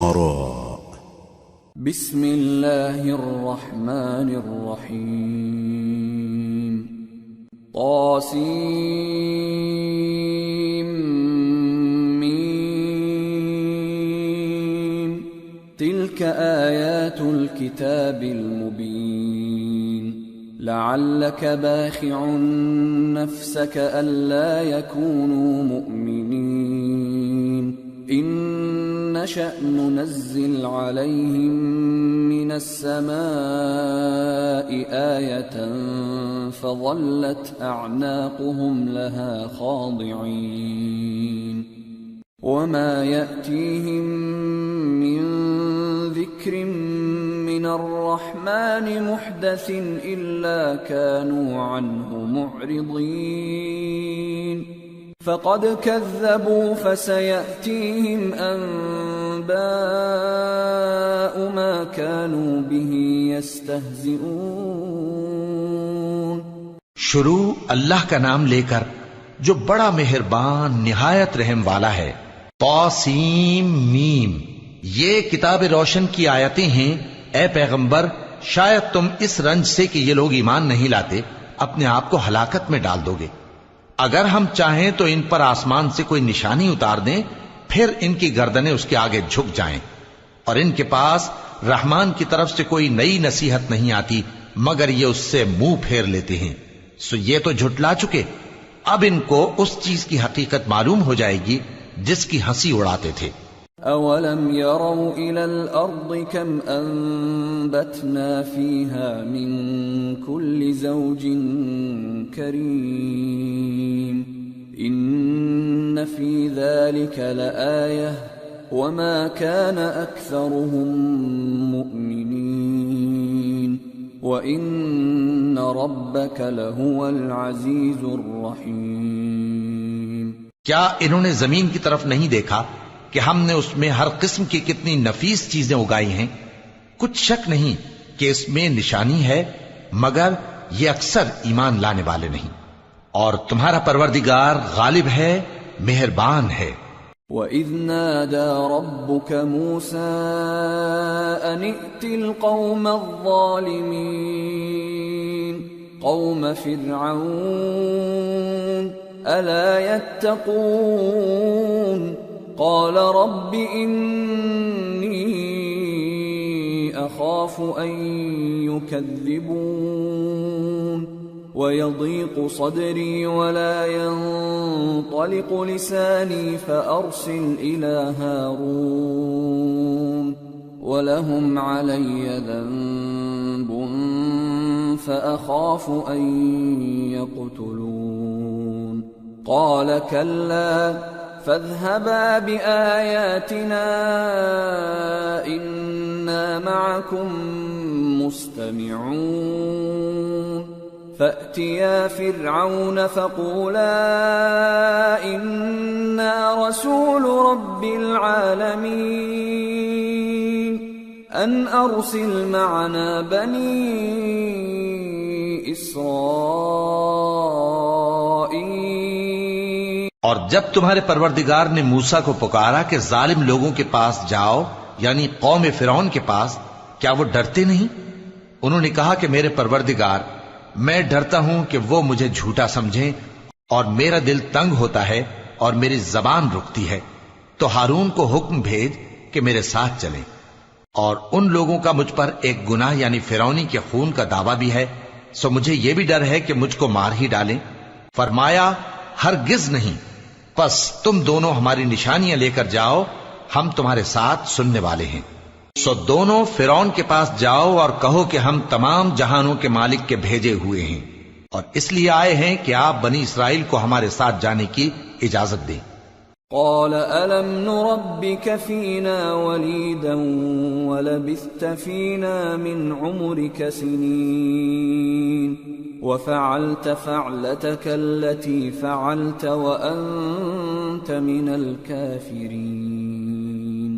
آراء. بسم الله الرحمن الرحيم. طاسيم. تلك آيات الكتاب المبين. لعلك باخع نفسك ألا يكونوا مؤمنين إن نشأ ننزل عليهم من السماء آية فظلت أعناقهم لها خاضعين وما يأتيهم من ذكر من الرحمن محدث إلا كانوا عنه معرضين فقد كذبوا فسيأتيهم أنباء ما كانوا به يستهزئون. شروع اللہ کا نام لے کر جو بڑا مہربان نہایت رحم والا ہے. طاسیم میم. یہ کتاب روشن کی آیتیں ہیں. اے پیغمبر شاید تم اس رنج سے کہ یہ لوگ ایمان نہیں لاتے اپنے آپ کو ہلاکت میں ڈال دو گے. اگر ہم چاہیں تو ان پر آسمان سے کوئی نشانی اتار دیں پھر ان کی گردنیں اس کے آگے جھک جائیں اور ان کے پاس رحمان کی طرف سے کوئی نئی نصیحت نہیں آتی مگر یہ اس سے منہ پھیر لیتے ہیں. سو یہ تو جھٹلا چکے. اب ان کو اس چیز کی حقیقت معلوم ہو جائے گی جس کی ہنسی اڑاتے تھے. أَوَلَمْ يَرَوْا إِلَى الْأَرْضِ كَمْ أَنبَتْنَا فِيهَا مِن كُلِّ زَوْجٍ كَرِيمٍ إِنَّ فِي ذَلِكَ لَآيَةً وَمَا كَانَ أَكْثَرُهُم مُؤْمِنِينَ وَإِنَّ رَبَّكَ لَهُوَ الْعَزِيزُ الرَّحِيمُ. کیا انہوں نے زمین کی طرف نہیں دیکھا کہ ہم نے اس میں ہر قسم کی کتنی نفیس چیزیں اگائی ہیں؟ کچھ شک نہیں کہ اس میں نشانی ہے مگر یہ اکثر ایمان لانے والے نہیں. اور تمہارا پروردگار غالب ہے مہربان ہے. وَإِذْ نَادَى رَبُّكَ مُوسَىٰ أَنِ ائْتِ الْقَوْمَ الظَّالِمِينَ قَوْمَ فِرْعَوْنَ أَلَا يَتَّقُونَ قال رب إني أخاف أن يكذبون ويضيق صدري ولا ينطلق لساني فأرسل إلى هارون ولهم علي ذنب فأخاف أن يقتلون قال كلا فاذهبا بآياتنا إنا معكم مستمعون فأتيا فرعون فقولا إنا رسول رب العالمين أن أرسل معنا بني إسرائيل. اور جب تمہارے پروردگار نے موسیٰ کو پکارا کہ ظالم لوگوں کے پاس جاؤ یعنی قوم فرعون کے پاس، کیا وہ ڈرتے نہیں؟ انہوں نے کہا کہ میرے پروردگار میں ڈرتا ہوں کہ وہ مجھے جھوٹا سمجھیں اور میرا دل تنگ ہوتا ہے اور میری زبان رکتی ہے. تو ہارون کو حکم بھیج کہ میرے ساتھ چلیں. اور ان لوگوں کا مجھ پر ایک گناہ یعنی فرعونی کے خون کا دعویٰ بھی ہے سو مجھے یہ بھی ڈر ہے کہ مجھ کو مار ہی ڈالیں. فرمایا ہرگز نہیں، پس تم دونوں ہماری نشانیاں لے کر جاؤ، ہم تمہارے ساتھ سننے والے ہیں. سو دونوں فرعون کے پاس جاؤ اور کہو کہ ہم تمام جہانوں کے مالک کے بھیجے ہوئے ہیں اور اس لیے آئے ہیں کہ آپ بنی اسرائیل کو ہمارے ساتھ جانے کی اجازت دیں. قال ألم نربك فينا وليدا ولبثت فينا من عمرك سنين وفعلت فعلتك التي فعلت وأنت من الكافرين.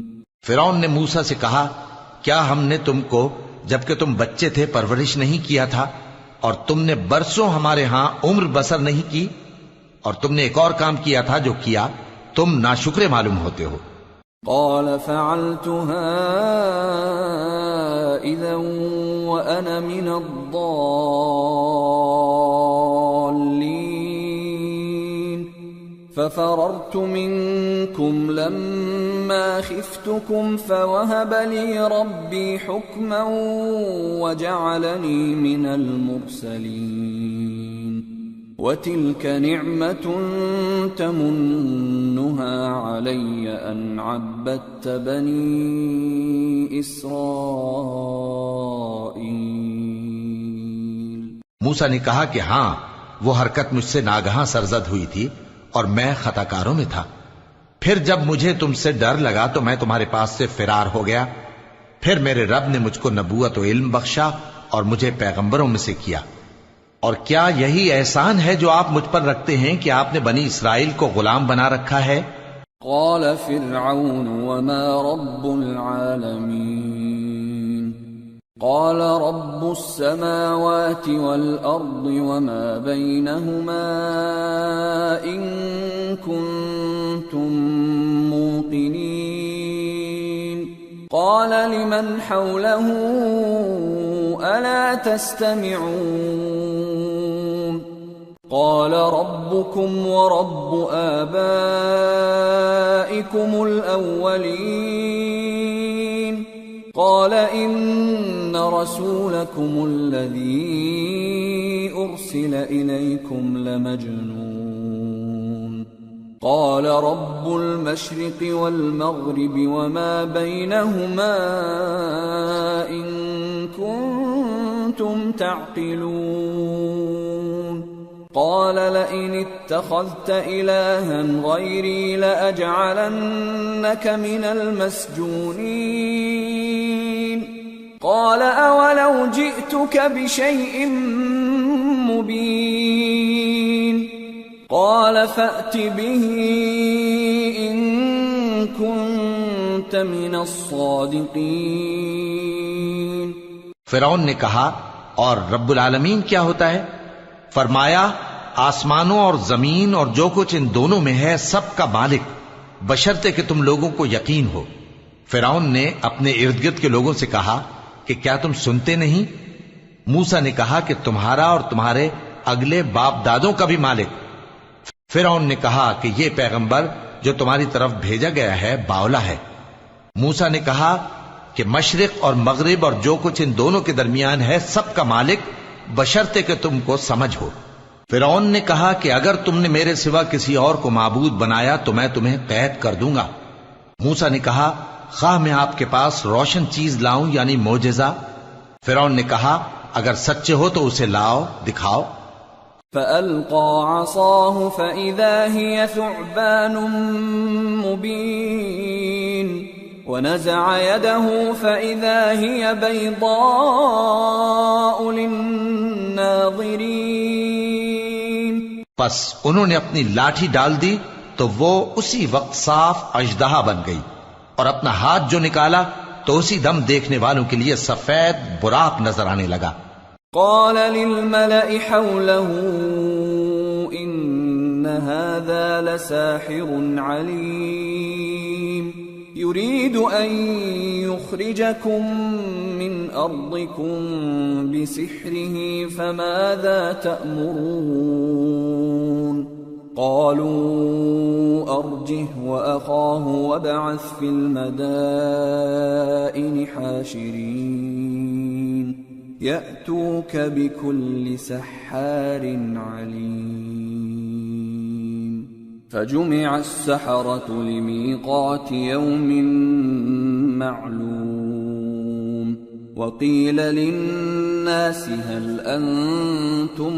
فرعون نے موسیٰ سے کہا کیا ہم نے تم کو جبکہ تم بچے تھے پرورش نہیں کیا تھا اور تم نے برسوں ہمارے ہاں عمر بسر نہیں کی؟ اور تم نے ایک اور کام کیا تھا جو کیا تم ناشکرے معلوم ہوتے ہو. قال فعلتها إذا وأنا من الضالين ففررت منكم لما خفتكم فوهب لي ربي حكما وجعلني من المرسلين وتلك نعمة تمنها علي أن عبدت بني إسرائيل۔ موسیٰ نے کہا کہ ہاں، وہ حرکت مجھ سے ناگہاں سرزد ہوئی تھی اور میں خطا کاروں میں تھا۔ پھر جب مجھے تم سے ڈر لگا تو میں تمہارے پاس سے فرار ہو گیا۔ پھر میرے رب نے مجھ کو نبوت و علم بخشا اور مجھے پیغمبروں میں سے کیا۔ اور کیا یہی احسان ہے جو آپ مجھ پر رکھتے ہیں کہ آپ نے بنی اسرائیل کو غلام بنا رکھا ہے؟ قال فرعون وما رب العالمین قال رب السماوات والأرض وما بينهما إن كنتم موقنين قال لمن حوله ألا تستمعون قال ربكم ورب آبائكم الأولين قال إن رسولكم الذي أرسل إليكم لمجنون قال رب المشرق والمغرب وما بينهما إن كنتم تعقلون قال لئن اتخذت إلها غيري لأجعلنك من المسجونين قال أولو جئتك بشيء مبين قال فأت به إن كنت من الصادقين۔ فرعون نے کہا اور رب العالمین کیا ہوتا ہے؟ فرمایا آسمانوں اور زمین اور جو کچھ ان دونوں میں ہے سب کا مالک، بشرطے کہ تم لوگوں کو یقین ہو۔ فرعون نے اپنے ارد گرد کے لوگوں سے کہا کہ کیا تم سنتے نہیں؟ موسیٰ نے کہا کہ تمہارا اور تمہارے اگلے باپ دادوں کا بھی مالک۔ فرعون نے کہا کہ یہ پیغمبر جو تمہاری طرف بھیجا گیا ہے باولا ہے۔ موسیٰ نے کہا کہ مشرق اور مغرب اور جو کچھ ان دونوں کے درمیان ہے سب کا مالک، بشرطے کہ تم کو سمجھ ہو۔ فرعون نے کہا کہ اگر تم نے میرے سوا کسی اور کو معبود بنایا تو میں تمہیں قید کر دوں گا۔ موسیٰ نے کہا خواہ میں آپ کے پاس روشن چیز لاؤں یعنی معجزہ؟ فرعون نے کہا اگر سچے ہو تو اسے لاؤ، دکھاؤ۔ فألقى عصاه فإذا هي ثعبان مبين ونزع يده فإذا هي بيضاء للناظرين۔ پس انہوں نے اپنی لاٹھی ڈال دی تو وہ اسی وقت صاف اژدہا بن گئی، اور اپنا ہاتھ جو نکالا تو اسی دم دیکھنے والوں کے لیے سفید براق نظر آنے لگا۔ قال للملأ حوله إن هذا لساحر عليم يريد أن يخرجكم من أرضكم بسحره فماذا تأمرون قالوا أرجه وأخاه وابعث في المدائن حاشرين يأتوك بكل سحار عليم۔ فجمع السحرة لميقات يوم معلوم وقيل للناس هل أنتم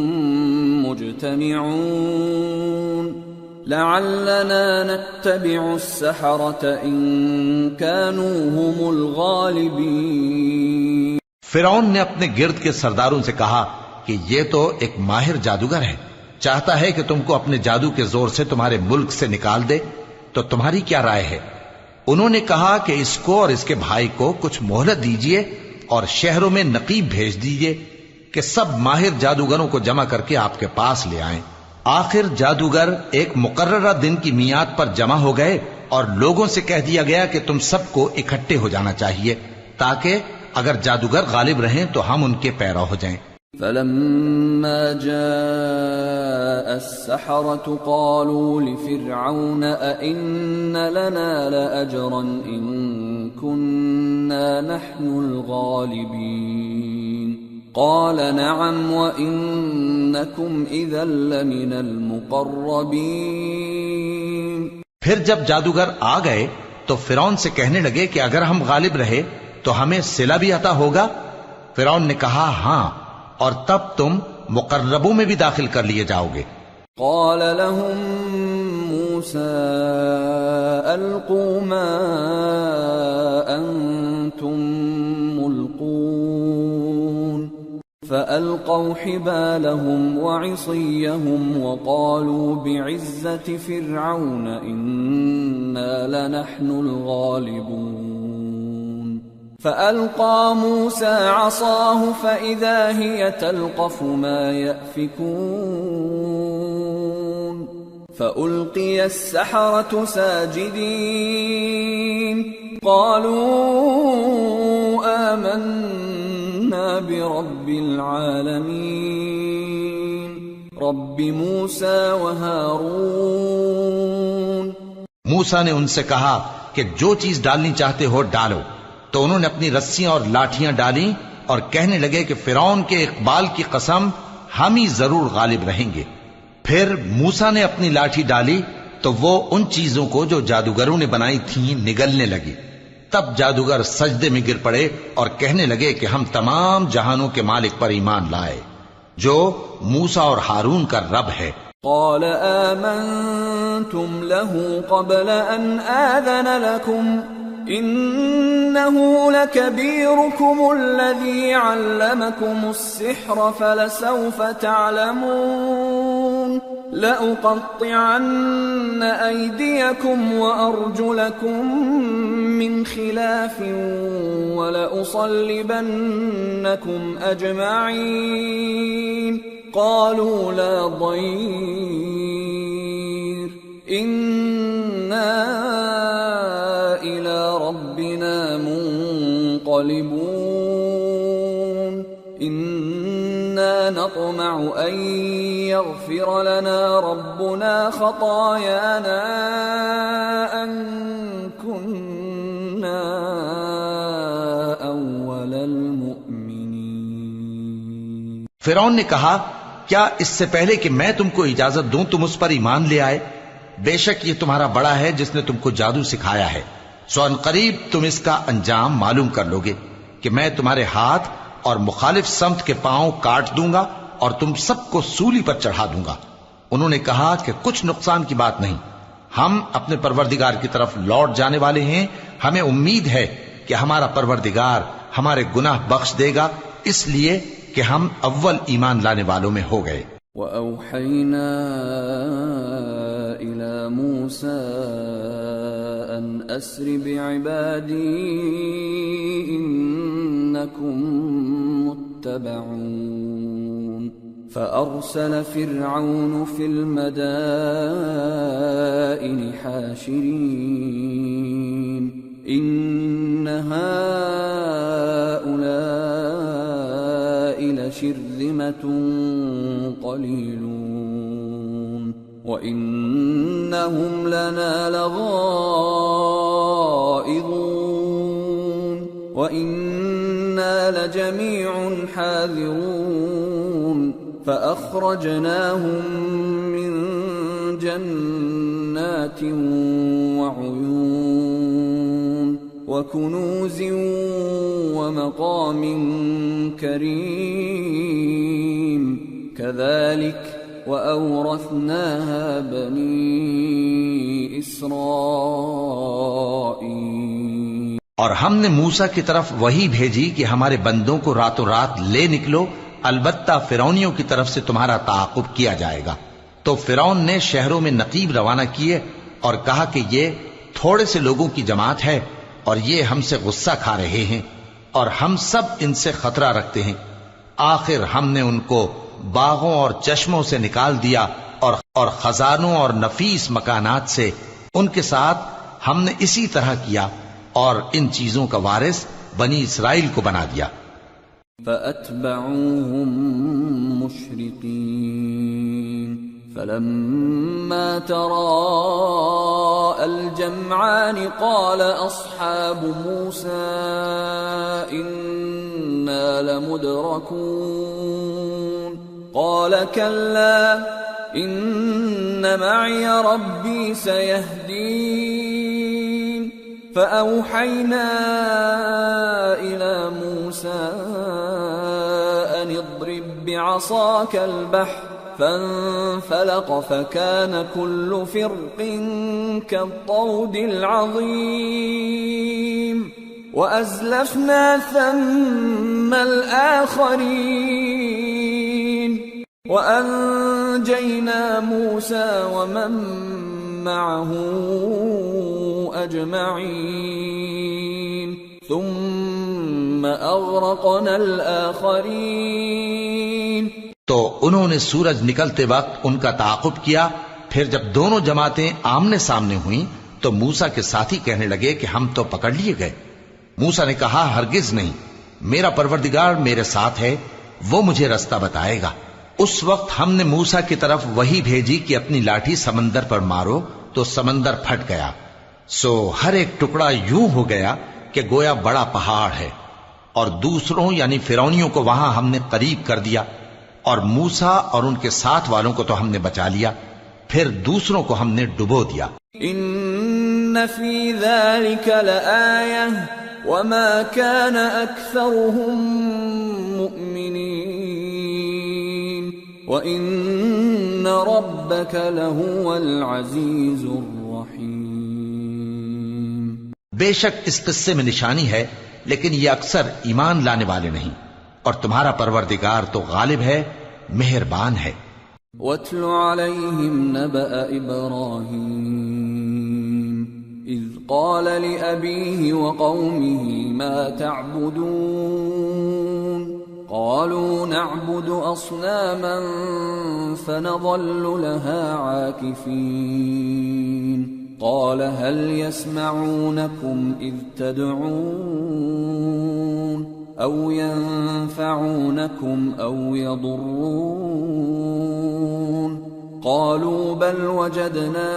مجتمعون لعلنا نتبع السحرة إن كانوا هم الغالبين۔ فرعون نے اپنے گرد کے سرداروں سے کہا کہ یہ تو ایک ماہر جادوگر ہے، چاہتا ہے کہ تم کو اپنے جادو کے زور سے تمہارے ملک سے نکال دے، تو تمہاری کیا رائے ہے؟ انہوں نے کہا کہ اس کو اور اس کے بھائی کو کچھ مہلت دیجئے اور شہروں میں نقیب بھیج دیجئے کہ سب ماہر جادوگروں کو جمع کر کے آپ کے پاس لے آئیں۔ آخر جادوگر ایک مقررہ دن کی میعاد پر جمع ہو گئے اور لوگوں سے کہہ دیا گیا کہ تم سب کو اکٹھے ہو جانا چاہیے تاکہ اگر جادوگر غالب رہیں تو ہم ان کے پیرو ہو جائیں۔ فلما جاء السحرة قالوا لفرعون أئن لنا لأجرا إن كنا نحن الغالبين قال نعم وإنكم إذا لمن المقربين۔ پھر جب جادوگر آ گئے تو فرعون سے کہنے لگے کہ اگر ہم غالب رہے تو ہمیں صلہ بھی عطا ہوگا؟ فرعون نے کہا ہاں، اور تب تم مقربوں میں بھی داخل کر لیے جاؤ گے۔ قال لهم موسى ألقوا ما أنتم ملقون فألقوا حبالهم وعصيهم وقالوا بعزة فرعون إنا لنحن الغالبون فألقى موسى عصاه فإذا هي تلقف ما يأفكون فألقي السحرة ساجدين قالوا آمنا برب العالمين رب موسى وهارون۔ موسیٰ نے ان سے کہا کہ جو چیز ڈالنی چاہتے ہو ڈالو، تو انہوں نے اپنی رسیاں اور لاٹھیاں ڈالیں اور کہنے لگے کہ فرعون کے اقبال کی قسم ہم ہی ضرور غالب رہیں گے۔ پھر موسیٰ نے اپنی لاٹھی ڈالی تو وہ ان چیزوں کو جو جادوگروں نے بنائی تھیں نگلنے لگی۔ تب جادوگر سجدے میں گر پڑے اور کہنے لگے کہ ہم تمام جہانوں کے مالک پر ایمان لائے جو موسیٰ اور ہارون کا رب ہے۔ قال آمنتم له قبل أن آذن لكم إنه لكبيركم الذي علمكم السحر فلسوف تعلمون لأقطعن أيديكم وأرجلكم من خلاف ولأصلبنكم أجمعين قالوا لا ضير إنا إلى ربنا منقلبون إنا نطمع أن يغفر لنا ربنا خطايانا أن كنا أول المؤمنين۔ فرعون نے کہا کیا اس سے پہلے کہ میں تم کو اجازت دوں تم اس پر ایمان لے آئے؟ بے شک یہ تمہارا بڑا ہے جس نے تم کو جادو سکھایا ہے، سو ان قریب تم اس کا انجام معلوم کر لو گے کہ میں تمہارے ہاتھ اور مخالف سمت کے پاؤں کاٹ دوں گا اور تم سب کو سولی پر چڑھا دوں گا۔ انہوں نے کہا کہ کچھ نقصان کی بات نہیں، ہم اپنے پروردگار کی طرف لوٹ جانے والے ہیں، ہمیں امید ہے کہ ہمارا پروردگار ہمارے گناہ بخش دے گا، اس لیے کہ ہم اول ایمان لانے والوں میں ہو گئے۔ وَأَوْحَيْنَا إِلَى مُوسَىٰ أَنْ أَسْرِ بِعِبَادِي إِنَّكُمْ مُتَّبَعُونَ فَأَرْسَلَ فِرْعَوْنُ فِي الْمَدَائِنِ حَاشِرِينَ إِنَّ هَٰؤُلَاءِ لَشِرْذِمَةٌ قَلِيلُونَ وَإِنَّهُمْ لَنَا لَغَائِظُونَ وَإِنَّا لَجَمِيعٌ حَاذِرُونَ فَأَخْرَجْنَاهُمْ مِنْ جَنَّاتٍ وَعُيُونٍ وَكُنُوزٍ وَمَقَامٍ كَرِيمٍ كَذَلِكَ وَأَوْرَثْنَاهَا بَنِي إِسْرَائِيلَ۔ اور ہم نے موسیٰ کی طرف وحی بھیجی کہ ہمارے بندوں کو راتوں رات لے نکلو، البتہ فرعونیوں کی طرف سے تمہارا تعاقب کیا جائے گا۔ تو فرعون نے شہروں میں نقیب روانہ کیے اور کہا کہ یہ تھوڑے سے لوگوں کی جماعت ہے اور یہ ہم سے غصہ کھا رہے ہیں اور ہم سب ان سے خطرہ رکھتے ہیں۔ آخر ہم نے ان کو باغوں اور چشموں سے نکال دیا اور اور خزانوں اور نفیس مکانات سے ان کے ساتھ ہم نے اسی طرح کیا، اور ان چیزوں کا وارث بنی اسرائیل کو بنا دیا۔ فأتبعوهم مشرقين فلما تراءى الجمعان قال أصحاب موسى إنا لمدركون قال كلا إن معي ربي سيهدين فأوحينا إلى موسى أن اضرب بعصاك البحر فانفلق فكان كل فرق كالطود العظيم وأزلفنا ثم الآخرين وأنجينا موسى ومن معه أجمعين ثم أغرقنا الآخرين۔ تو انہوں نے سورج نکلتے وقت ان کا تعاقب کیا، پھر جب دونوں جماعتیں آمنے سامنے ہوئیں تو موسیٰ کے ساتھی کہنے لگے کہ ہم تو پکڑ لیے گئے۔ موسیٰ نے کہا ہرگز نہیں، میرا پروردگار میرے ساتھ ہے، وہ مجھے رستہ بتائے گا۔ اس وقت ہم نے موسیٰ کی طرف وحی بھیجی کہ اپنی لاٹھی سمندر پر مارو، تو سمندر پھٹ گیا، سو ہر ایک ٹکڑا یوں ہو گیا کہ گویا بڑا پہاڑ ہے، اور دوسروں یعنی فرعونیوں کو وہاں ہم نے قریب کر دیا، اور موسیٰ اور ان کے ساتھ والوں کو تو ہم نے بچا لیا، پھر دوسروں کو ہم نے ڈبو دیا۔ ان فی ذلک لآیہ وما كان اکثرهم مؤمنین وان ربک لہو العزیز الرحیم۔ بے شک اس قصے میں نشانی ہے، لیکن یہ اکثر ایمان لانے والے نہیں، اور تمہارا پروردگار تو غالب ہے، مہربان ہے۔ وَاتْلُ عَلَيْهِمْ نَبَأَ إِبْرَاهِيمَ إِذْ قَالَ لِأَبِيهِ وَقَوْمِهِ مَا تَعْبُدُونَ قَالُوا نَعْبُدُ أَصْنَامًا فَنَظَلُّ لَهَا عَاكِفِينَ قَالَ هَلْ يَسْمَعُونَكُمْ إِذْ تَدْعُونَ أَوْ يَنفَعُونَكُمْ أَوْ يَضُرُّونَ قَالُوا بَلْ وَجَدْنَا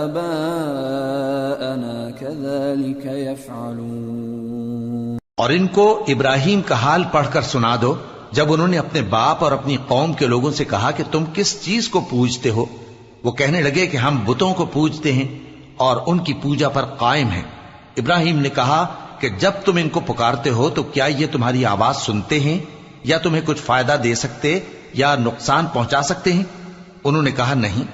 آبَاءَنَا كَذَلِكَ يَفْعَلُونَ۔ اور ان کو ابراہیم کا حال پڑھ کر سنا دو جب انہوں نے اپنے باپ اور اپنی قوم کے لوگوں سے کہا کہ تم کس چیز کو پوجتے ہو؟ وہ کہنے لگے کہ ہم بتوں کو پوجتے ہیں اور ان کی پوجا پر قائم ہیں۔ ابراہیم نے کہا کہ جب تم ان کو پکارتے ہو تو کیا یہ تمہاری آواز سنتے ہیں یا تمہیں کچھ فائدہ دے سکتے یا نقصان پہنچا سکتے ہیں؟ انہوں نے کہا نہیں،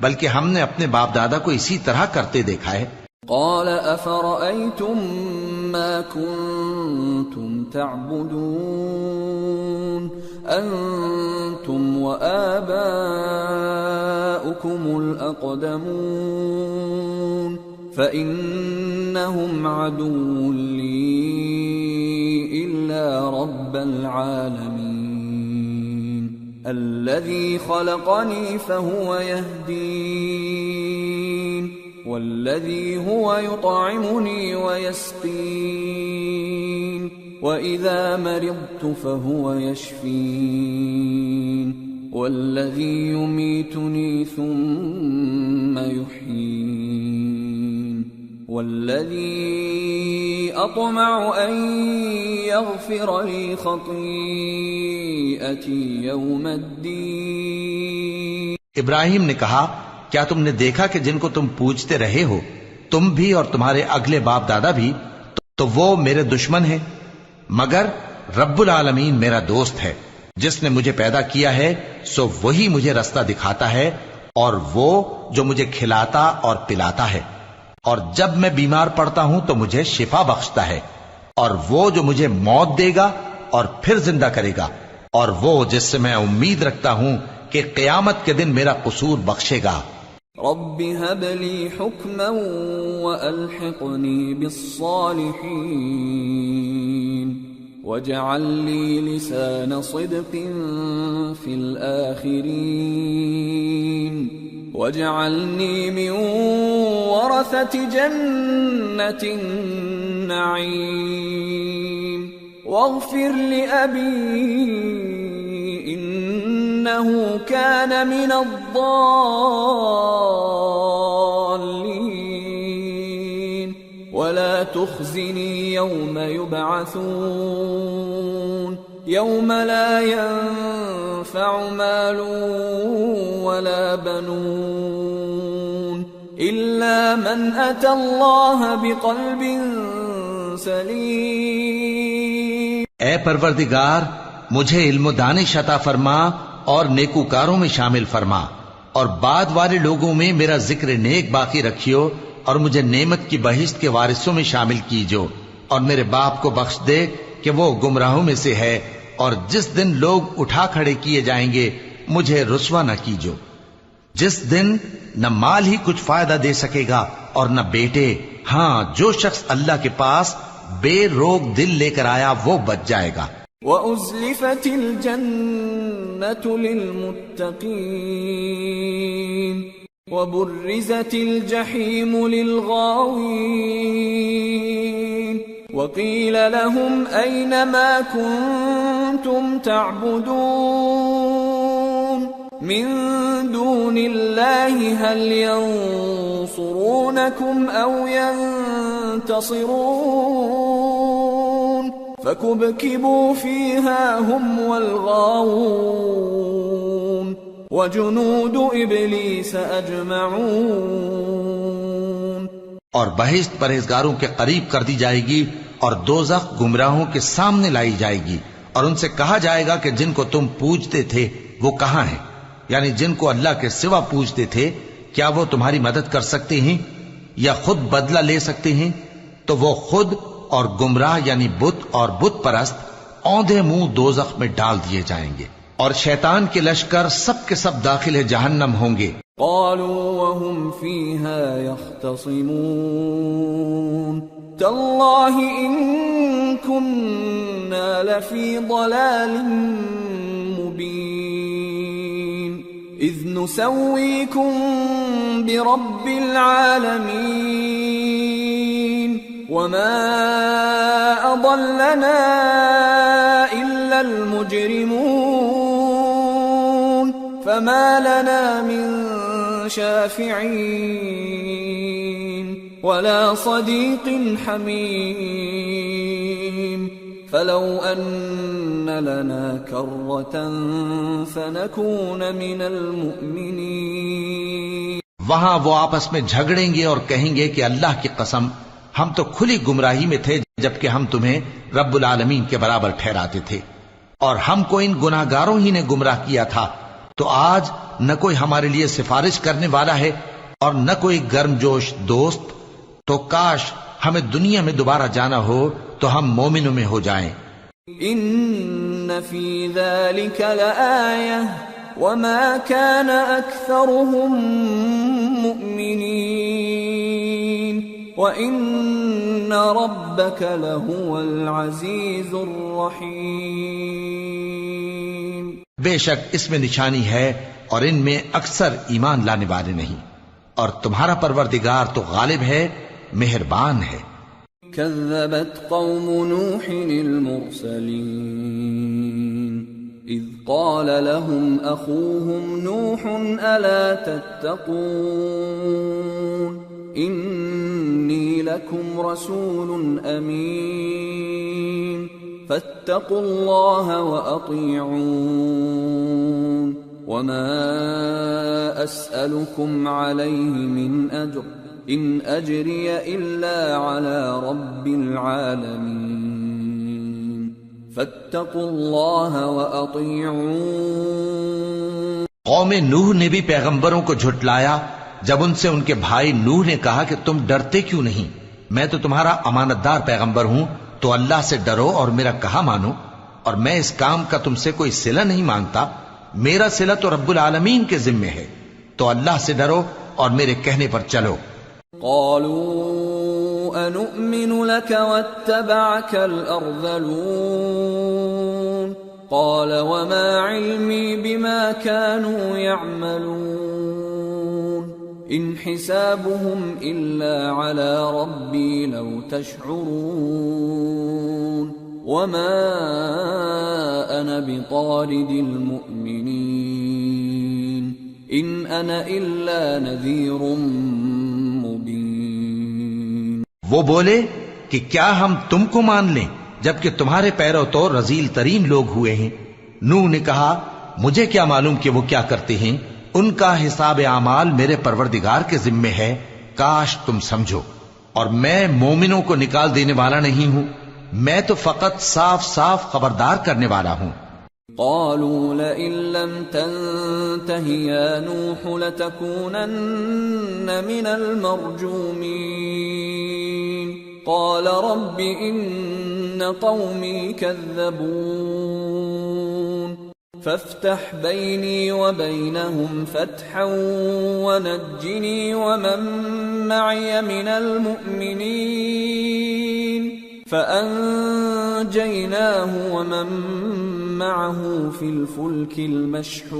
بلکہ ہم نے اپنے باپ دادا کو اسی طرح کرتے دیکھا ہے۔ قال افرأيتم ما كنتم تعبدون انتم وآباؤكم الأقدمون فإنهم عدو لي إلا رب العالمين الذي خلقني فهو يهدين والذي هو يطعمني ويسقين وإذا مرضت فهو يشفين والذي يميتني ثم يحيين والذي أطمع أن يغفر لي خطيئتي يوم الدين۔ ابراہیم نے کہا کیا تم نے دیکھا کہ جن کو تم پوجتے رہے ہو تم بھی اور تمہارے اگلے باپ دادا بھی تو وہ میرے دشمن ہیں، مگر رب العالمین میرا دوست ہے، جس نے مجھے پیدا کیا ہے سو وہی مجھے رستہ دکھاتا ہے، اور وہ جو مجھے کھلاتا اور پلاتا ہے، اور جب میں بیمار پڑتا ہوں تو مجھے شفا بخشتا ہے، اور وہ جو مجھے موت دے گا اور پھر زندہ کرے گا، اور وہ جس سے میں امید رکھتا ہوں کہ قیامت کے دن میرا قصور بخشے گا۔ رب هب لي حكما وألحقني بالصالحين واجعل لي لسان صدق في الآخرين واجعلني من ورثة جنة النعيم واغفر لأبي إنه كان من الضالين ولا تخزني يوم يبعثون يوم لا ينفع مال ولا بنون إلا من أتى الله بقلب سلیم۔ اے پروردگار مجھے علم و دانش عطا فرما اور نیکوکاروں میں شامل فرما، اور بعد والے لوگوں میں میرا ذکر نیک باقی رکھیو، اور مجھے نعمت کی بہشت کے وارثوں میں شامل کیجو، اور میرے باپ کو بخش دے کہ وہ گمراہوں میں سے ہے، اور جس دن لوگ اٹھا کھڑے کیے جائیں گے مجھے رسوا نہ کیجو، جس دن نہ مال ہی کچھ فائدہ دے سکے گا اور نہ بیٹے، ہاں جو شخص اللہ کے پاس بے روک دل لے کر آیا وہ بچ جائے گا۔ وَأُزْلِفَتِ الْجَنَّةُ لِلْمُتَّقِينَ وَبُرِّزَتِ الْجَحِيمُ لِلْغَاوِينَ وَقِيلَ لَهُمْ أَيْنَ مَا كُنتُمْ تَعْبُدُونَ مِن دُونِ اللَّهِ هَلْ يَنصُرُونَكُمْ أَوْ يَنتَصِرُونَ فَكُبْكِبُوا فِيهَا هُمْ وَالْغَاوُونَ وَجُنُودُ إِبْلِيسَ أَجْمَعُونَ۔ اور بہشت پرہیزگاروں کے قریب کر دی جائے گی اور دوزخ گمراہوں کے سامنے لائی جائے گی، اور ان سے کہا جائے گا کہ جن کو تم پوجتے تھے وہ کہاں ہیں، یعنی جن کو اللہ کے سوا پوجتے تھے کیا وہ تمہاری مدد کر سکتے ہیں یا خود بدلہ لے سکتے ہیں؟ تو وہ خود اور گمراہ یعنی بت اور بت پرست اوندھے منہ دوزخ میں ڈال دیے جائیں گے، اور شیطان کے لشکر سب کے سب داخل جہنم ہوں گے۔ قالوا وهم فيها يختصمون تالله إن كنا لفي ضلال مبين إذ نسويكم برب العالمين وما أضلنا إلا المجرمون فما لنا من شافعين ولا صديق حميم فلو أن لنا كرة فنكون من المؤمنين۔ وہاں وہ آپس میں جھگڑیں گے اور کہیں گے کہ اللہ کی قسم ہم تو کھلی گمراہی میں تھے جبکہ ہم تمہیں رب العالمین کے برابر ٹھہراتے تھے، اور ہم کو ان گناہگاروں ہی نے گمراہ کیا تھا، تو آج نہ کوئی ہمارے لیے سفارش کرنے والا ہے اور نہ کوئی گرم جوش دوست، تو کاش ہمیں دنیا میں دوبارہ جانا ہو تو ہم مومنوں میں ہو جائیں۔ ان فی ذلک لآیہ وما كان اکثرهم مؤمنین وَإِنَّ رَبَّكَ لَهُوَ الْعَزِيزُ الرَّحِيمُ۔ بے شک اس میں نشانی ہے اور ان میں اکثر ایمان لانے والے نہیں، اور تمہارا پروردگار تو غالب ہے، مہربان ہے۔ كذبت قوم نوح المرسلين إذ قال لهم أخوهم نوح ألا تتقون إني لكم رسول أمين فاتقوا الله وأطيعون وما أسألكم عليه من أجر إن أجري إلا على رب العالمين فاتقوا الله وأطيعون۔ قوم نوح نے بھی پیغمبروں کو جھٹلایا جب ان سے ان کے بھائی نوح نے کہا کہ تم ڈرتے کیوں نہیں، میں تو تمہارا امانت دار پیغمبر ہوں، تو اللہ سے ڈرو اور میرا کہا مانو، اور میں اس کام کا تم سے کوئی صلہ نہیں مانگتا، میرا صلہ تو رب العالمین کے ذمے ہے، تو اللہ سے ڈرو اور میرے کہنے پر چلو۔ قالوا أنؤمن لك واتبعك الأرذلون قال وما علمي بما كانوا يعملون إن حسابهم إلا على ربي لو تشعرون وما أنا بطارد المؤمنين إن أنا إلا نذير مبين. وہ بولے کہ کیا ہم تم کو مان لیں جبکہ تمہارے پیرو تو رذیل ترین لوگ ہوئے ہیں. نوح نے کہا مجھے کیا معلوم کہ وہ کیا کرتے ہیں، ان کا حساب اعمال میرے پروردگار کے ذمے ہے، کاش تم سمجھو. اور میں مومنوں کو نکال دینے والا نہیں ہوں، میں تو فقط صاف صاف خبردار کرنے والا ہوں. قالوا لئن لم تنته يا نوح لتكونن من المرجومين قال رب إن قومي كذبون فافتح بيني وبينهم فتحا ونجني ومن معي من المؤمنين فأنجيناه ومن معه في الفلك المشحون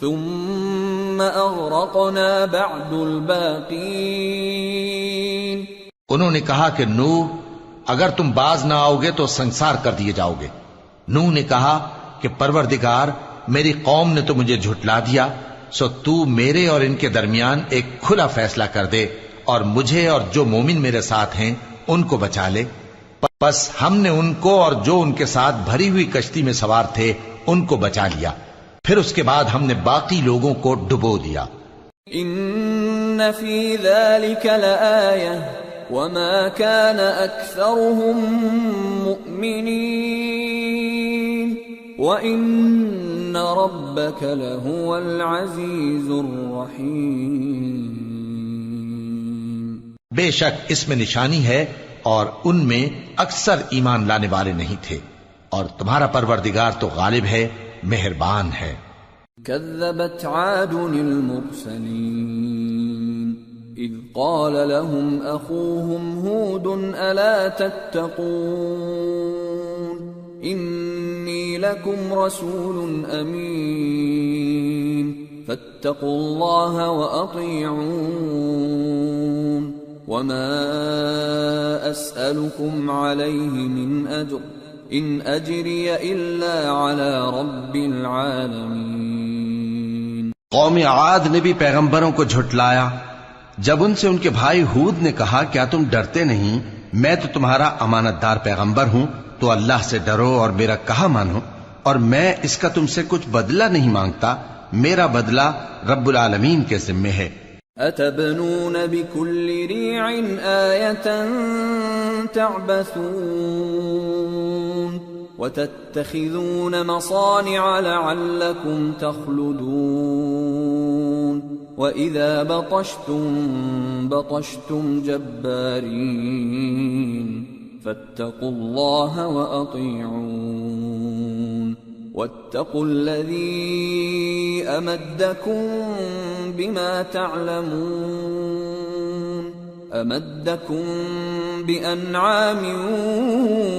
ثم أغرقنا بعد الباقين. انہوں نے کہا کہ نوح اگر تم باز نہ آؤ گے تو سنسار کر دیے جاؤ گے. نوح نے کہا کہ پروردگار میری قوم نے تو مجھے جھٹلا دیا، سو تو میرے اور ان کے درمیان ایک کھلا فیصلہ کر دے اور مجھے اور جو مومن میرے ساتھ ہیں ان کو بچا لے. بس ہم نے ان کو اور جو ان کے ساتھ بھری ہوئی کشتی میں سوار تھے ان کو بچا لیا، پھر اس کے بعد ہم نے باقی لوگوں کو ڈبو دیا. ان فی ذلک لآیہ وما كان اکثرهم مؤمنین وان ربک لهو العزیز الرحیم. بے شک اس میں نشانی ہے اور ان میں اکثر ایمان لانے والے نہیں تھے، اور تمہارا پروردگار تو غالب ہے، مہربان ہے. كذبت عاد المرسلين إذ قال لهم أخوهم هود ألا تتقون إني لكم رسول أمين فاتقوا الله وأطيعون وما أسألكم عليه من أجر إن أجري إلا على رب العالمين. قوم عاد نے بھی پیغمبروں کو جھٹلایا جب ان سے ان کے بھائی ہود نے کہا کیا تم ڈرتے نہیں، میں تو تمہارا امانت دار پیغمبر ہوں، تو اللہ سے ڈرو اور میرا کہا مانو، اور میں اس کا تم سے کچھ بدلہ نہیں مانگتا، میرا بدلہ رب العالمین کے ذمے ہے. أتبنون بكل ريع آية تعبثون وتتخذون مصانع لعلكم تخلدون وإذا بطشتم بطشتم جبارين فاتقوا الله وأطيعون واتقوا الذي أمدكم بما تعلمون أمدكم بأنعام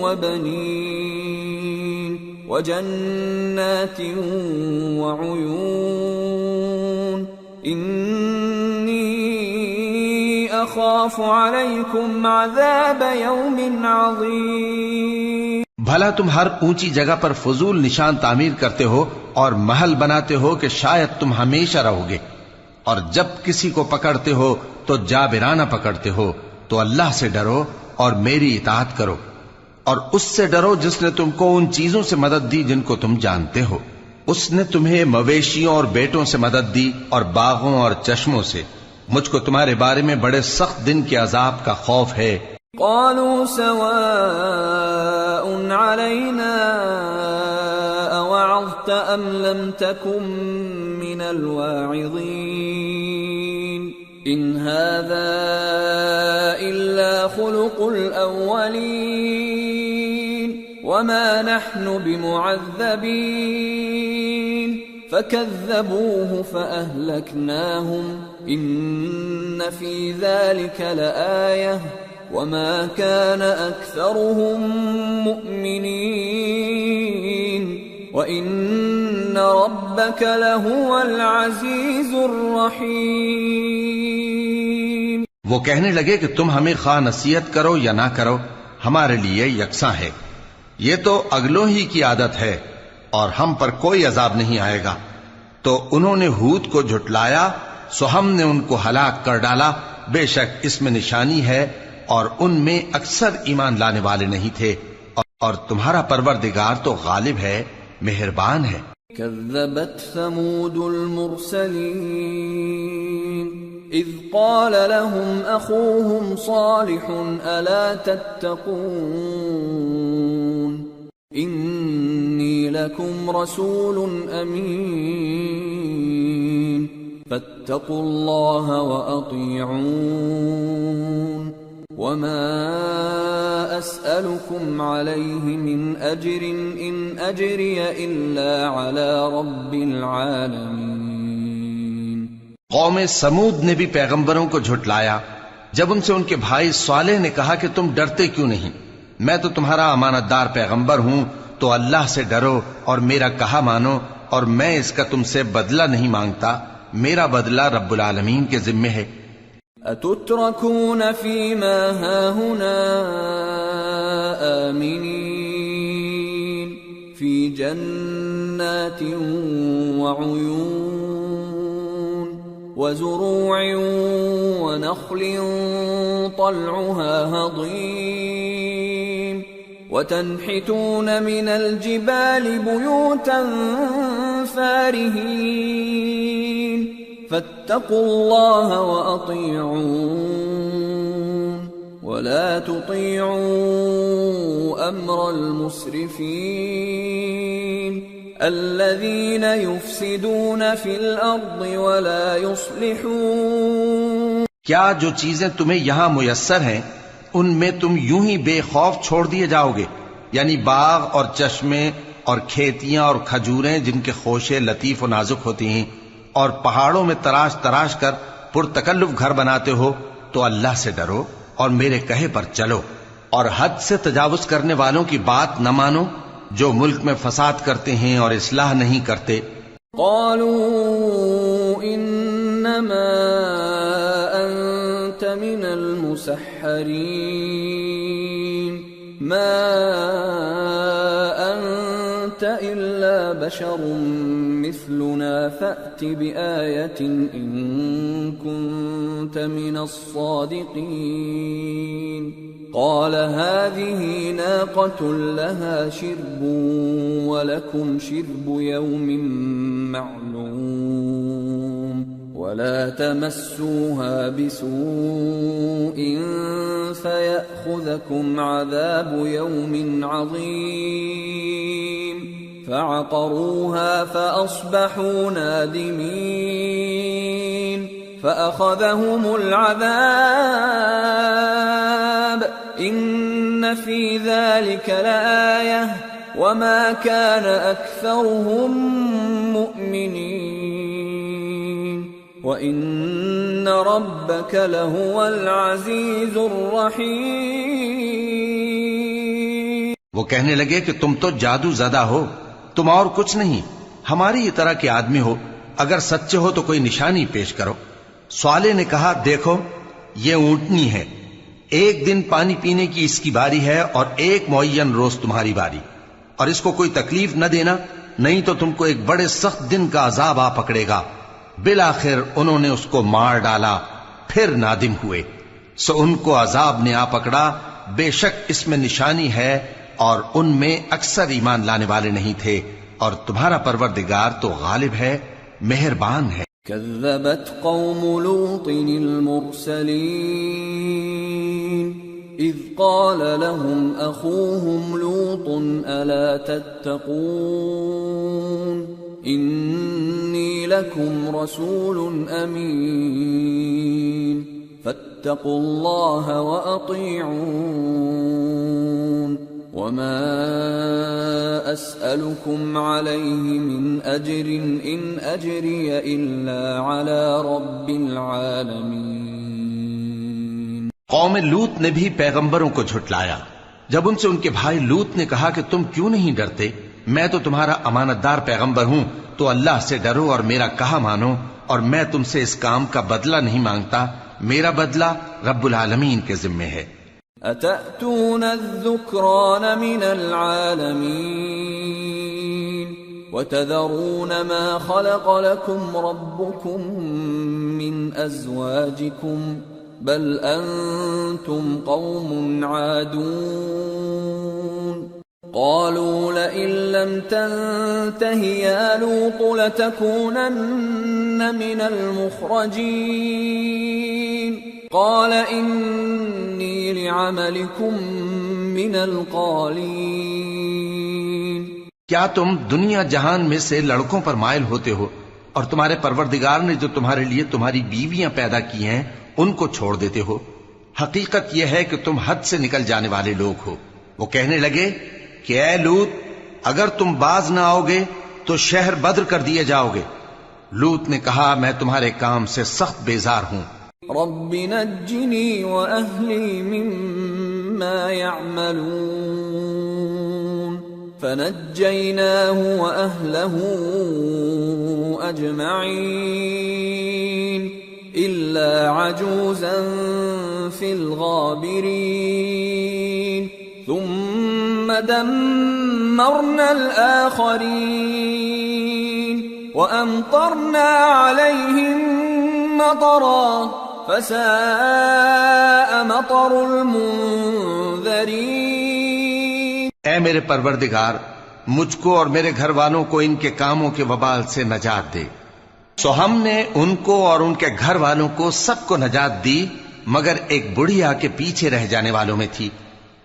وبنين وجنات وعيون إني أخاف عليكم عذاب يوم عظيم. بھلا تم ہر اونچی جگہ پر فضول نشان تعمیر کرتے ہو اور محل بناتے ہو کہ شاید تم ہمیشہ رہو گے، اور جب کسی کو پکڑتے ہو تو جابرانہ پکڑتے ہو، تو اللہ سے ڈرو اور میری اطاعت کرو، اور اس سے ڈرو جس نے تم کو ان چیزوں سے مدد دی جن کو تم جانتے ہو. اس نے تمہیں مویشیوں اور بیٹوں سے مدد دی اور باغوں اور چشموں سے. مجھ کو تمہارے بارے میں بڑے سخت دن کے عذاب کا خوف ہے. قالوا سواء علينا أوعظت أم لم تكن من الواعظين إن هذا إلا خلق الأولين وما نحن بمعذبين فكذبوه فأهلكناهم إن في ذلك لآية وما كان أكثرهم مؤمنين وإن ربك لهو العزيز الرحيم۔ وہ کہنے لگے کہ تم ہمیں خواہ نصیحت کرو یا نہ کرو ہمارے لیے یکساں ہے، یہ تو اگلوں ہی کی عادت ہے اور ہم پر کوئی عذاب نہیں آئے گا۔ تو انہوں نے ہود کو جھٹلایا سو ہم نے ان کو ہلاک کر ڈالا، بے شک اس میں نشانی ہے اور ان میں اکثر ایمان لانے والے نہیں تھے، اور تمہارا پروردگار تو غالب ہے، مہربان ہے۔ كذبت ثمود المرسلين إذ قال لهم أخوهم صالح ألا تتقون إني لكم رسول أمين فاتقوا الله وأطيعون وما أسألكم عليه من أجر إن أجري إلا على رب العالمين۔ قوم سمود نے بھی پیغمبروں کو جھٹلایا جب ان سے ان کے بھائی صالح نے کہا کہ تم ڈرتے کیوں نہیں، میں تو تمہارا امانت دار پیغمبر ہوں، تو اللہ سے ڈرو اور میرا کہا مانو، اور میں اس کا تم سے بدلہ نہیں مانگتا، میرا بدلہ رب العالمین کے ذمے ہے۔ أتتركون فيما هاهنا آمنين في جنات وعيون وزروع ونخل طلعها هضيم وتنحتون من الجبال بيوتا فارهين فاتقوا الله وأطيعون ولا تطيعوا أمر المسرفين الذين يفسدون في الأرض ولا يصلحون۔ کیا جو چیزیں تمہیں یہاں میسر ہیں ان میں تم یوں ہی بے خوف چھوڑ دیے جاؤ گے، یعنی باغ اور چشمے اور کھیتیاں اور کھجوریں جن کے خوشے لطیف و نازک ہوتی ہیں، اور پہاڑوں میں تراش تراش کر پرتکلف گھر بناتے ہو، تو اللہ سے ڈرو اور میرے کہے پر چلو، اور حد سے تجاوز کرنے والوں کی بات نہ مانو جو ملک میں فساد کرتے ہیں اور اصلاح نہیں کرتے۔ قالوا انما انت من المسحرين ما انت الا بشر مثلنا فأت بآية إن كنت من الصادقين۔ قال هذه ناقة لها شرب ولكم شرب يوم معلوم ولا تمسوها بسوء فيأخذكم عذاب يوم عظيم فعقروها فأصبحوا نادمين فأخذهم العذاب إن في ذلك لآية وما كان أكثرهم مؤمنين وإن ربك لهو العزيز الرحيم۔ وہ کہنے لگے کہ تم تو جادو زدہ ہو، تم اور کچھ نہیں، ہماری ہی طرح کے آدمی ہو، اگر سچے ہو تو کوئی نشانی پیش کرو۔ صالح نے کہا دیکھو یہ اونٹنی ہے، ایک دن پانی پینے کی اس کی باری ہے اور ایک معین روز تمہاری باری، اور اس کو کوئی تکلیف نہ دینا، نہیں تو تم کو ایک بڑے سخت دن کا عذاب آ پکڑے گا۔ بالآخر انہوں نے اس کو مار ڈالا، پھر نادم ہوئے، سو ان کو عذاب نے آ پکڑا، بے شک اس میں نشانی ہے اور ان میں اکثر ایمان لانے والے نہیں تھے، اور تمہارا پروردگار تو غالب ہے، مہربان ہے۔ كذبت قوم لوط المرسلين إذ قال لهم أخوهم لوط ألا تتقون إني لكم رسول أمين فاتقوا الله وأطيعون وما أسألكم عليه من أجر إن أجري إلا على رب العالمين. قوم لوط نے بھی پیغمبروں کو جھٹلایا. جب ان سے ان کے بھائی لوط نے کہا کہ تم کیوں نہیں ڈرتے، میں تو تمہارا امانت دار پیغمبر ہوں، تو اللہ سے ڈرو اور میرا کہا مانو، اور میں تم سے اس کام کا بدلہ نہیں مانگتا، میرا بدلہ رب العالمین کے ذمے ہے. أتأتون الذكران من العالمين وتذرون ما خلق لكم ربكم من أزواجكم بل أنتم قوم عادون. قالوا لئن لم تنته يا لوط لتكونن من المخرجين. قال إني لعملكم من القالين. کیا تم دنیا جہان میں سے لڑکوں پر مائل ہوتے ہو اور تمہارے پروردگار نے جو تمہارے لیے تمہاری بیویاں پیدا کی ہیں ان کو چھوڑ دیتے ہو؟ حقیقت یہ ہے کہ تم حد سے نکل جانے والے لوگ ہو. وہ کہنے لگے کہ اے لوط، اگر تم باز نہ آؤ گے تو شہر بدر کر دیے جاؤ گے. لوط نے کہا میں تمہارے کام سے سخت بیزار ہوں. رب نجنی وأهلی مما يعملون. فنجيناه وأهله أجمعين إلا عجوزا في الغابرين. ثم دمرنا الآخرين وأمطرنا عليهم مطرا فساء مطر المنذرين. اے میرے پروردگار، مجھ کو اور میرے گھر والوں کو ان کے کاموں کے وبال سے نجات دے. سو ہم نے ان کو اور ان کے گھر والوں کو سب کو نجات دی، مگر ایک بڑھیا کے پیچھے رہ جانے والوں میں تھی.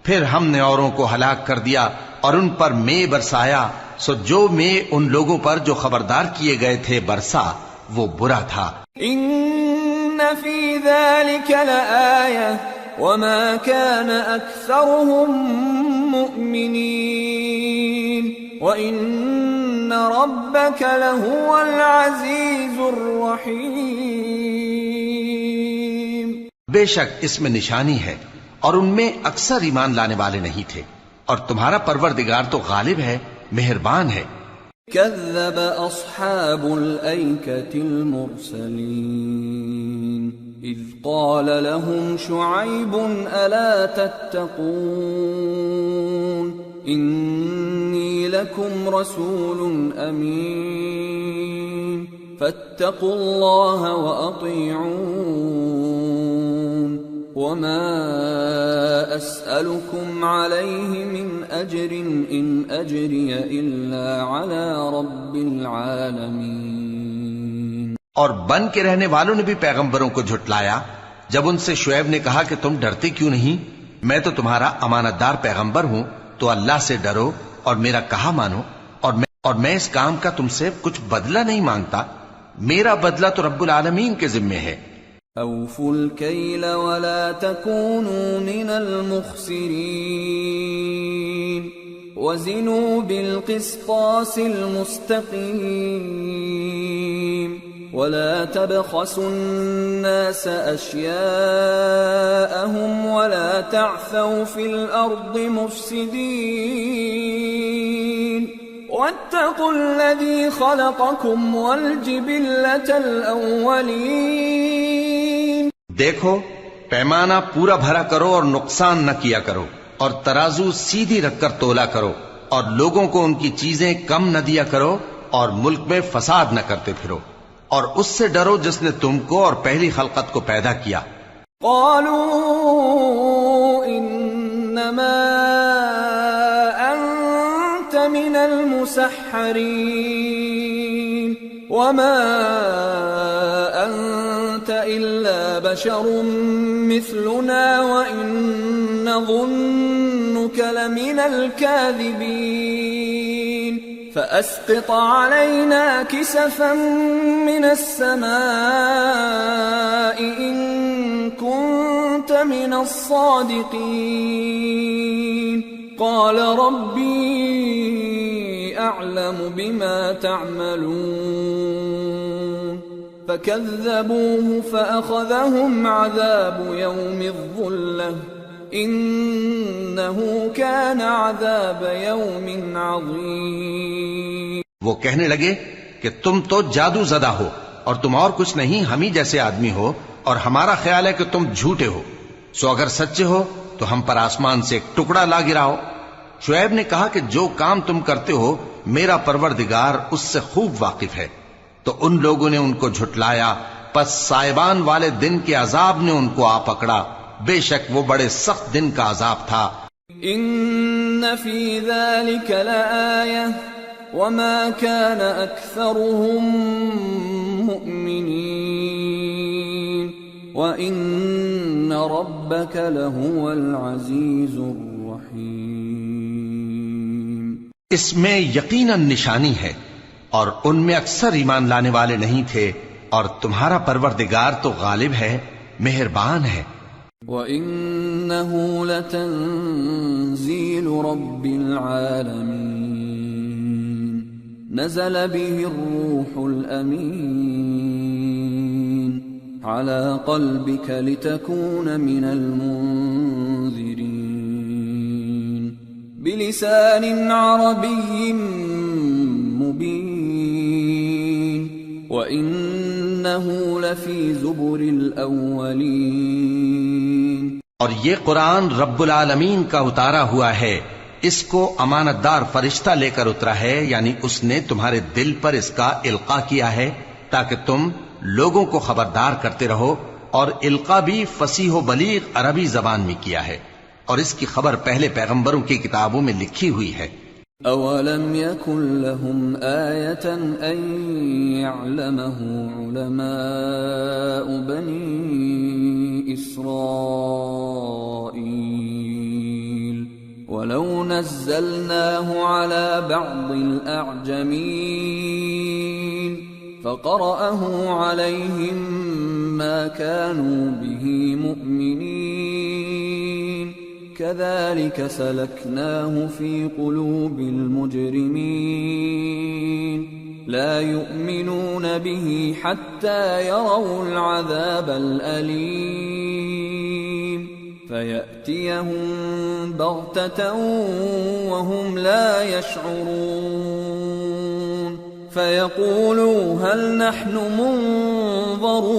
پھر ہم نے اوروں کو ہلاک کر دیا اور ان پر مے برسایا. سو جو مے ان لوگوں پر جو خبردار کیے گئے تھے برسا، وہ برا تھا. ان فی ذلک لآیہ وما كان اکثرهم مؤمنین وان ربک لهو العزیز الرحیم. بے شک اس میں نشانی ہے اور ان میں اکثر ایمان لانے والے نہیں تھے، اور تمہارا پروردگار تو غالب ہے، مہربان ہے. كذب أصحاب الأيكة المرسلين إذ قال لهم شعيب ألا تتقون إني لكم رسول أمين فاتقوا الله وأطيعون وما أسألكم عليه من أجر إن أجري إلا على رب العالمين. اور بن کے رہنے والوں نے بھی پیغمبروں کو جھٹلایا. جب ان سے شعیب نے کہا کہ تم ڈرتے کیوں نہیں، میں تو تمہارا امانت دار پیغمبر ہوں، تو اللہ سے ڈرو اور میرا کہا مانو، اور میں اس کام کا تم سے کچھ بدلہ نہیں مانگتا، میرا بدلہ تو رب العالمین کے ذمے ہے. أوفوا الكيل ولا تكونوا من المخسرين وزنوا بالقسطاس المستقيم ولا تبخسوا الناس أشياءهم ولا تعثوا في الأرض مفسدين واتقوا الذي خلقكم والجبلة الأولين. دیکھو، پیمانہ پورا بھرا کرو اور نقصان نہ کیا کرو، اور ترازو سیدھی رکھ کر تولا کرو، اور لوگوں کو ان کی چیزیں کم نہ دیا کرو، اور ملک میں فساد نہ کرتے پھرو، اور اس سے ڈرو جس نے تم کو اور پہلی خلقت کو پیدا کیا. قالوا انما انت من المسحرين وما انت الا بشر مثلنا وان نظنك لمن الكاذبين فاسقط علينا كسفا من السماء ان كنت من الصادقين قال ربي أعلم بما تعملون فكذبوه فأخذهم عذاب يوم الظلة إنه كان عذاب يوم عظيم. وہ کہنے لگے کہ تم تو جادو زدہ ہو اور تم اور کچھ نہیں ہم ہی جیسے آدمی ہو، اور ہمارا خیال ہے کہ تم جھوٹے ہو، سو اگر سچے ہو تو ہم پر آسمان سے ایک ٹکڑا لا گراؤ. شعیب نے کہا کہ جو کام تم کرتے ہو میرا پروردگار اس سے خوب واقف ہے. تو ان لوگوں نے ان کو جھٹلایا، پس سائبان والے دن کے عذاب نے ان کو آ پکڑا، بے شک وہ بڑے سخت دن کا عذاب تھا. ان فی ذلک لآیہ وما كان اکثرهم مؤمنین وان ربک لهو العزیز الرحیم. اس میں یقیناً نشانی ہے اور ان میں اکثر ایمان لانے والے نہیں تھے، اور تمہارا پروردگار تو غالب ہے، مہربان ہے. وَإِنَّهُ لَتَنزِيلُ رَبِّ الْعَالَمِينَ نَزَلَ بِهِ الرُّوحُ الْأَمِينُ عَلَى قَلْبِكَ لِتَكُونَ مِنَ الْمُنذِرِينَ بِلِسَانٍ عَرَبِيٍّ مُبِينٍ وَإِنَّهُ لَفِي زُبُرِ الْأَوَّلِينَ. اور یہ قرآن رب العالمین کا اتارا ہوا ہے، اس کو امانت دار فرشتہ لے کر اترا ہے، یعنی اس نے تمہارے دل پر اس کا القاء کیا ہے تاکہ تم لوگوں کو خبردار کرتے رہو، اور القاء بھی فصیح و بلیغ عربی زبان میں کیا ہے، اور اس کی خبر پہلے پیغمبروں کی کتابوں میں لکھی ہوئی ہے. اولم يكن لهم آية ان يعلمه علماء بني إسرائيل ولو نزلناه على بعض الأعجمين فقرأه عليهم ما كانوا به مؤمنين كذلك سلكناه في قلوب المجرمين لا يؤمنون به حتى يروا العذاب الأليم فيأتيهم بغتة وهم لا يشعرون فيقولوا هل نحن منظرون.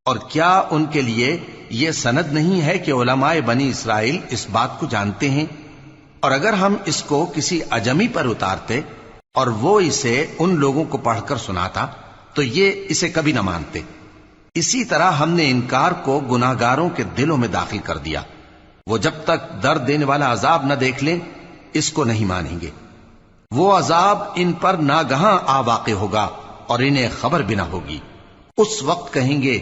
اور کیا ان کے لیے یہ سند نہیں ہے کہ علماء بنی اسرائیل اس بات کو جانتے ہیں، اور اگر ہم اس کو کسی اجمی پر اتارتے اور وہ اسے ان لوگوں کو پڑھ کر سناتا تو یہ اسے کبھی نہ مانتے. اسی طرح ہم نے انکار کو گناہگاروں کے دلوں میں داخل کر دیا، وہ جب تک درد دینے والا عذاب نہ دیکھ لیں اس کو نہیں مانیں گے. وہ عذاب ان پر ناگہاں آ واقع ہوگا اور انہیں خبر بھی نہ ہوگی. اس وقت کہیں گے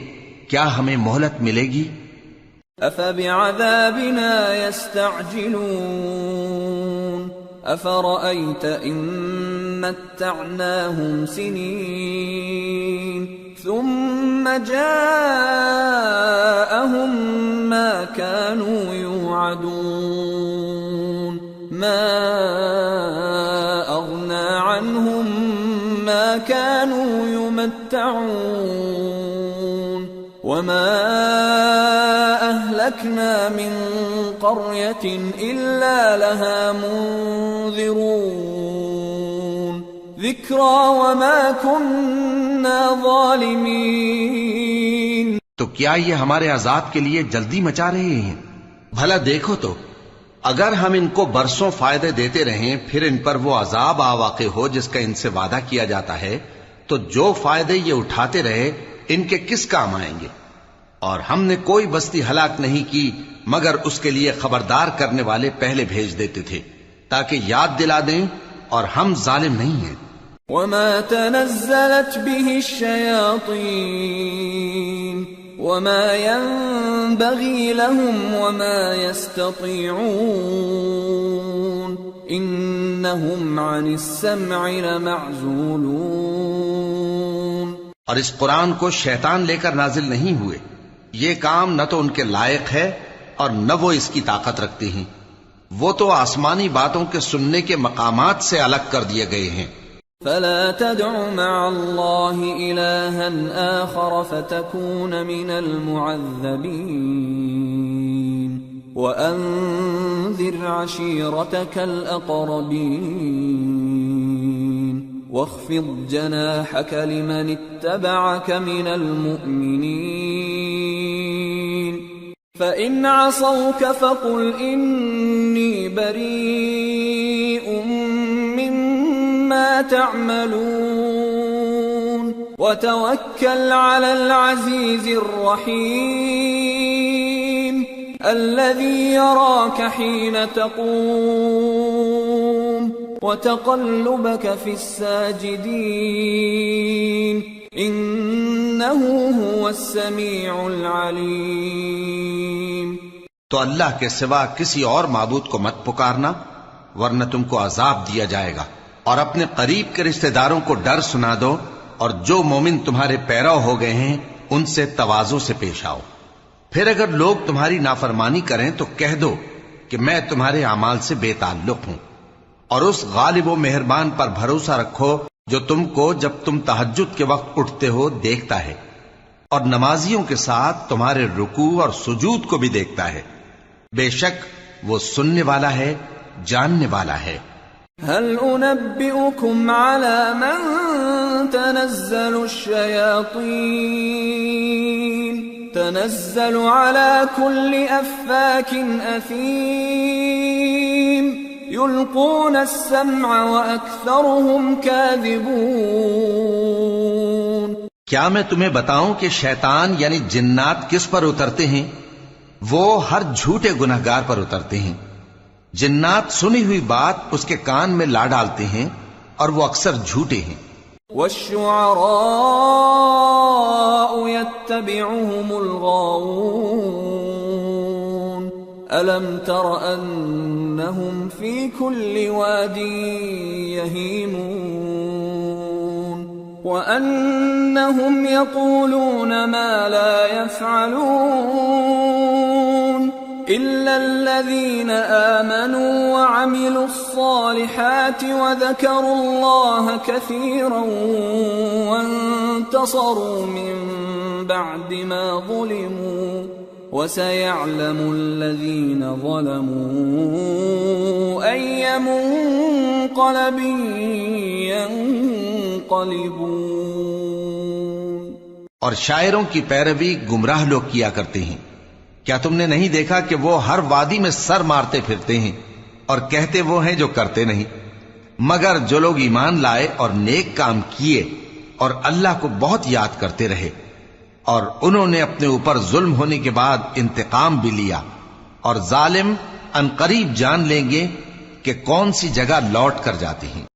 کیا ہمیں مہلت ملے گی؟ أَفَبِعَذَابِنَا يَسْتَعْجِلُونَ أَفَرَأَيْتَ إِن مَّتَّعْنَاهُمْ سِنِينَ ثُمَّ جَاءَهُم مَّا كَانُوا يُوعَدُونَ مَا أَغْنَىٰ عَنْهُم مَّا كَانُوا يُمَتَّعُونَ وَمَا أَهْلَكْنَا مِن قَرْيَةٍ إِلَّا لَهَا مُنذِرُونَ ذِكْرَىٰ وَمَا كُنَّا ظَالِمِينَ. تو کیا یہ ہمارے عذاب کے لیے جلدی مچا رہے ہیں؟ بھلا دیکھو تو اگر ہم ان کو برسوں فائدے دیتے رہیں پھر ان پر وہ عذاب آ واقع ہو جس کا ان سے وعدہ کیا جاتا ہے تو جو فائدے یہ اٹھاتے رہے ان کے کس کام آئیں گے؟ اور ہم نے کوئی بستی ہلاک نہیں کی مگر اس کے لیے خبردار کرنے والے پہلے بھیج دیتے تھے تاکہ یاد دلا دیں، اور ہم ظالم نہیں ہیں. وما تنزلت به الشياطين وما ينبغي لهم وما يستطيعون انهم عن السمع لمعزولون. اور اس قرآن کو شیطان لے کر نازل نہیں ہوئے، یہ کام نہ تو ان کے لائق ہے اور نہ وہ اس کی طاقت رکھتے ہیں. وہ تو آسمانی باتوں کے سننے کے مقامات سے الگ کر دیے گئے ہیں. فلا تدع مع الله إلها آخر فتكون من المعذبين وأنذر عشيرتك الأقربين واخفض جناحك لمن اتبعك من المؤمنين فإن عصوك فقل إني بريء مما تعملون وتوكل على العزيز الرحيم الذي يراك حين تقوم وتقلبك في الساجدين إنه هو السميع العليم. تو اللہ کے سوا کسی اور معبود کو مت پکارنا ورنہ تم کو عذاب دیا جائے گا، اور اپنے قریب کے رشتہ داروں کو ڈر سنا دو، اور جو مومن تمہارے پیرو ہو گئے ہیں ان سے تواضع سے پیش آؤ. پھر اگر لوگ تمہاری نافرمانی کریں تو کہہ دو کہ میں تمہارے اعمال سے بے تعلق ہوں، اور اس غالب و مہربان پر بھروسہ رکھو جو تم کو جب تم تہجد کے وقت اٹھتے ہو دیکھتا ہے، اور نمازیوں کے ساتھ تمہارے رکوع اور سجود کو بھی دیکھتا ہے. بے شک وہ سننے والا ہے، جاننے والا ہے. هل انبئكم على من تنزل الشياطين تنزل على كل افاك اثيم يلقون السمع واكثرهم كاذبون. کیا میں تمہیں بتاؤں کہ شیطان یعنی جنات کس پر اترتے ہیں؟ وہ ہر جھوٹے گنہگار پر اترتے ہیں. جنات سنی ہوئی بات اس کے کان میں لا ڈالتے ہیں اور وہ اکثر جھوٹے ہیں. والشعراء يتبعهم الغاوون ألم تر أنهم في كل واد يهيمون وأنهم يقولون ما لا يفعلون إلا الذين آمنوا وعملوا الصالحات وذكروا الله كثيرا وانتصروا من بعد ما ظلموا وسيعلم الذين ظلموا أي منقلب ينقلبون. اور شاعروں کی پیروی گمراہ لوگ کیا کرتے ہیں. کیا تم نے نہیں دیکھا کہ وہ ہر وادی میں سر مارتے پھرتے ہیں اور کہتے وہ ہیں جو کرتے نہیں، مگر جو لوگ ایمان لائے اور نیک کام کیے اور اللہ کو بہت یاد کرتے رہے، اور انہوں نے اپنے اوپر ظلم ہونے کے بعد انتقام بھی لیا، اور ظالم ان قریب جان لیں گے کہ کون سی جگہ لوٹ کر جاتے ہیں.